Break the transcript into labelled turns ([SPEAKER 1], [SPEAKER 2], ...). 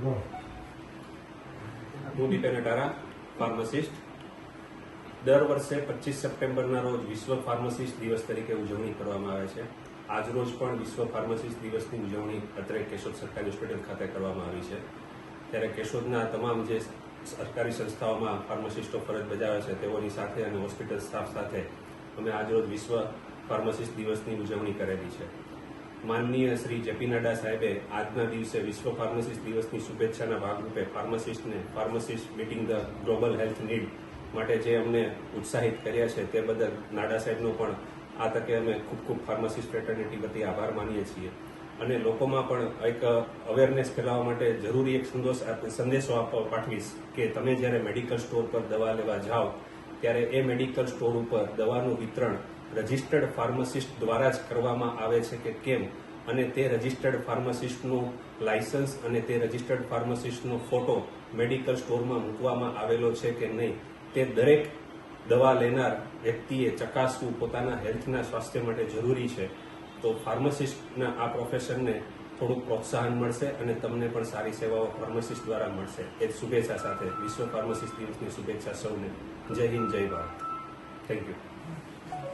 [SPEAKER 1] હું દીપેન અટારા, ફાર્માસિસ્ટ. દર વર્ષે 25 સપ્ટેમ્બરના રોજ વિશ્વ ફાર્માસિસ્ટ દિવસ તરીકે ઉજવણી કરવામાં આવે છે. આજરોજ પણ વિશ્વ ફાર્માસિસ્ટ દિવસની ઉજવણી અત્રે કેશોદ સરકારી હોસ્પિટલ ખાતે કરવામાં આવી છે. ત્યારે કેશોદના તમામ જે સરકારી સંસ્થાઓમાં ફાર્માસિસ્ટો ફરજ બજાવે છે તેઓની સાથે અને હોસ્પિટલ સ્ટાફ સાથે અમે આજરોજ વિશ્વ ફાર્માસિસ્ટ દિવસની ઉજવણી કરેલી છે. માનનીય શ્રી જેપી નડ્ડા સાહેબે આજના દિવસે વિશ્વ ફાર્માસિસ્ટ દિવસની શુભેચ્છાના ભાગરૂપે pharmacist meeting the global health need માટે જે અમને ઉત્સાહિત કર્યા છે તે બદલ નાડા સાહેબનો પણ આ તકે અમે ખૂબ ખૂબ ફાર્માસિસ્ટ ફ્રેટર્નિટી વતી આભાર માનીએ છીએ. અને લોકોમાં પણ એક અવેરનેસ ફેલાવવા માટે જરૂરી એક સંદેશો પાઠવીશ કે તમે જ્યારે મેડિકલ સ્ટોર પર દવા લેવા જાઓ ત્યારે એ મેડિકલ સ્ટોર ઉપર દવાનું વિતરણ રજિસ્ટર્ડ ફાર્માસિસ્ટ દ્વારા જ કરવામાં આવે છે કે કેમ, અને તે રજિસ્ટર્ડ ફાર્માસિસ્ટનું લાયસન્સ અને તે રજિસ્ટર્ડ ફાર્માસિસ્ટનો ફોટો મેડિકલ સ્ટોરમાં મૂકવામાં આવેલો છે કે નહીં, તે દરેક દવા લેનાર વ્યક્તિએ ચકાસવું પોતાના હેલ્થના સ્વાસ્થ્ય માટે જરૂરી છે. તો ફાર્માસિસ્ટના આ પ્રોફેશનને થોડુંક પ્રોત્સાહન મળશે અને તમને પણ સારી સેવાઓ ફાર્માસિસ્ટ દ્વારા મળશે. એ જ શુભેચ્છા સાથે વિશ્વ ફાર્માસિસ્ટ દિવસની શુભેચ્છા સૌને. જય હિન્દ, જય ભારત. Thank you.